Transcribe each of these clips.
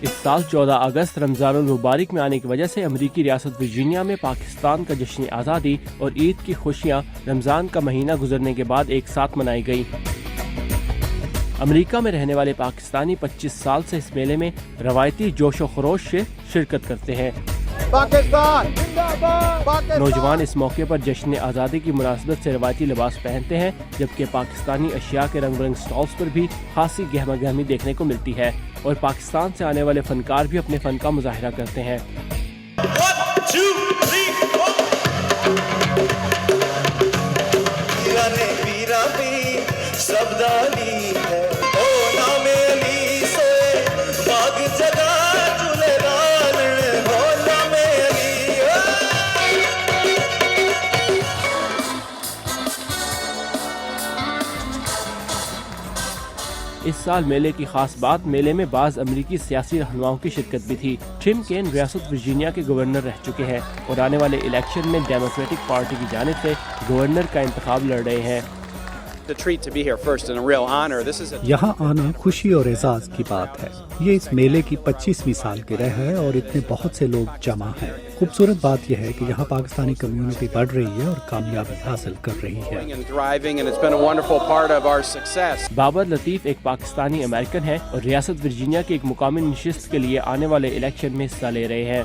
इस साल 14 अगस्त रमजानुल मुबारक में आने की वजह से अमरीकी रियासत वर्जीनिया में पाकिस्तान का जश्न आज़ादी और ईद की खुशियाँ रमजान का महीना गुजरने के बाद एक साथ मनाई गई। अमेरिका में रहने वाले पाकिस्तानी 25 साल से इस मेले में रवायती जोश व खरोश से शिरकत करते हैं। नौजवान इस मौके पर जश्न आज़ादी की मुनासबत से रवायती लिबास पहनते हैं, जबकि पाकिस्तानी अशिया के रंग बिरंग स्टॉल्स पर भी खासी गहमा गहमी देखने को मिलती है और पाकिस्तान से आने वाले फनकार भी अपने फन का मुजाहिरा करते हैं। 1 2 3 इस साल मेले की खास बात, मेले में बाज अमरीकी सियासी रहनुमाओं की शिरकत भी थी। टिम केन रियासत वर्जीनिया के गवर्नर रह चुके हैं और आने वाले इलेक्शन में डेमोक्रेटिक पार्टी की जानिब से गवर्नर का इंतखाब लड़ रहे हैं। यहाँ आना खुशी और एजाज की बात है। ये इस मेले की 25वीं सालगिरह है और इतने बहुत से लोग जमा हैं। खूबसूरत बात यह है कि यहाँ पाकिस्तानी कम्युनिटी बढ़ रही है और कामयाबी हासिल कर रही है। बाबर लतीफ एक पाकिस्तानी अमेरिकन है और रियासत वर्जीनिया के एक मुकामी नशिस्त के लिए आने वाले इलेक्शन में हिस्सा ले रहे हैं।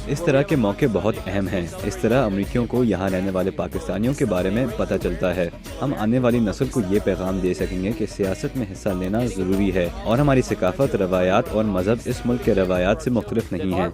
इस तरह के मौके बहुत अहम हैं। इस तरह अमरीकियों को यहाँ रहने वाले पाकिस्तानियों के बारे में पता चलता है। हम आने वाली नस्ल को ये पैगाम दे सकेंगे कि सियासत में हिस्सा लेना जरूरी है और हमारी सकाफत, रवायात और मजहब इस मुल्क के रवायात से मुख्तलिफ नहीं है।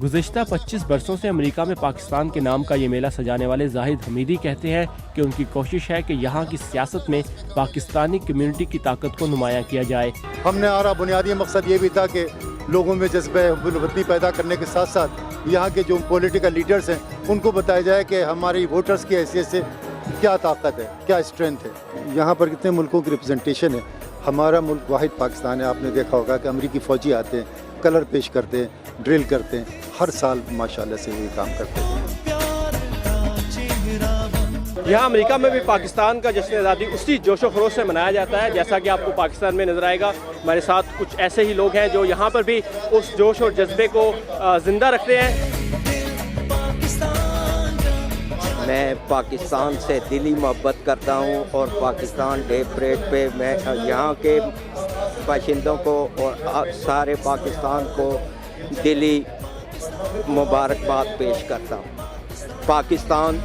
गुज़िश्ता 25 बरसों से अमेरिका में पाकिस्तान के नाम का ये मेला सजाने वाले जाहिद हमीदी कहते हैं कि उनकी कोशिश है कि यहाँ की सियासत में पाकिस्तानी कम्युनिटी की ताकत को नुमायां किया जाए। हमने हमारा बुनियादी मकसद ये भी था कि लोगों में जज्बे वतनी पैदा करने के साथ साथ यहाँ के जो पॉलिटिकल लीडर्स हैं उनको बताया जाए कि हमारी वोटर्स की हैसियत से क्या ताकत है, क्या स्ट्रेंथ है। यहाँ पर कितने मुल्कों की रिप्रेजेंटेशन है। हमारा मुल्क वाहिद पाकिस्तान है। आपने देखा होगा कि अमरीकी फ़ौजी आते हैं, कलर पेश करते हैं, ड्रिल करते हैं, हर साल माशाल्लाह से ये काम करते हैं। यहाँ अमेरिका में भी पाकिस्तान का जश्न आज़ादी उसी जोशो खरोश से मनाया जाता है जैसा कि आपको पाकिस्तान में नजर आएगा। हमारे साथ कुछ ऐसे ही लोग हैं जो यहाँ पर भी उस जोश और जज्बे को जिंदा रखते हैं। मैं पाकिस्तान से दिली मोहब्बत करता हूँ और पाकिस्तान डे परेड पे मैं यहाँ के बाशिंदों को और सारे पाकिस्तान को दिली मुबारकबाद पेश करता हूँ। पाकिस्तान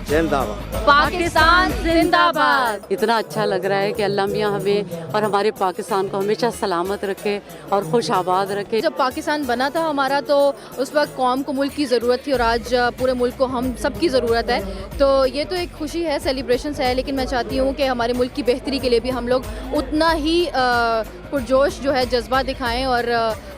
जिंदाबाद, पाकिस्तान जिंदाबाद। इतना अच्छा लग रहा है कि अल्लाह मियां हमें और हमारे पाकिस्तान को हमेशा सलामत रखे और खुश आबाद रखे। जब पाकिस्तान बना था हमारा तो उस वक्त कौम को मुल्क की ज़रूरत थी और आज पूरे मुल्क को हम सब की ज़रूरत है। तो ये तो एक खुशी है, सेलिब्रेशंस है, लेकिन मैं चाहती हूँ कि हमारे मुल्क की बेहतरी के लिए भी हम लोग उतना ही पुरजोश जो है जज्बा दिखाएं और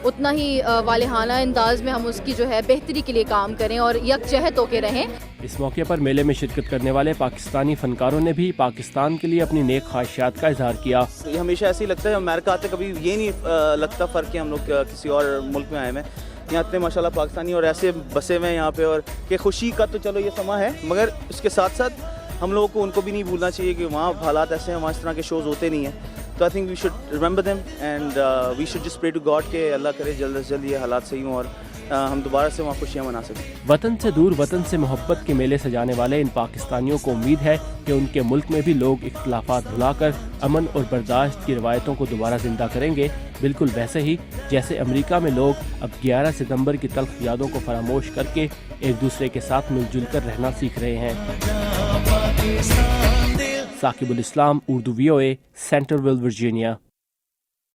उतना ही वालिहाना अंदाज में हम उसकी जो है बेहतरी के लिए काम करें और यकजहत होकर रहें। इस मौके पर मेले में शिरकत करने वाले पाकिस्तानी फनकारों ने भी पाकिस्तान के लिए अपनी नेक ख्वाहिशात का इजहार किया। ये हमेशा ऐसे ही लगता है, अमेरिका आते कभी ये नहीं लगता फ़र्क कि हम लोग किसी और मुल्क में आए हैं। यहाँ इतने माशाल्लाह पाकिस्तानी और ऐसे बसे हुए हैं यहाँ पे, और कि खुशी का तो चलो ये समा है, मगर उसके साथ साथ हम लोगों को उनको भी नहीं भूलना चाहिए कि वहाँ हालात ऐसे हैं, वहाँ इस तरह के शोज़ होते नहीं हैं। तो I think we should remember them and we should just pray to God के अल्लाह करे जल्द से जल्द ये हालात सही हों और हम दोबारा से वहाँ खुशियाँ मना सकें। वतन से दूर वतन से मोहब्बत के मेले सजाने वाले इन पाकिस्तानियों को उम्मीद है कि उनके मुल्क में भी लोग इख्तिलाफात भुलाकर अमन और बर्दाश्त की रवायतों को दोबारा जिंदा करेंगे, बिल्कुल वैसे ही जैसे अमेरिका में लोग अब 11 सितंबर की तल्ख यादों को फरामोश करके एक दूसरे के साथ मिलजुल कर रहना सीख रहे हैं। साकिबुल इस्लाम, उर्दू VOA, सेंट्रलविल, वर्जीनिया।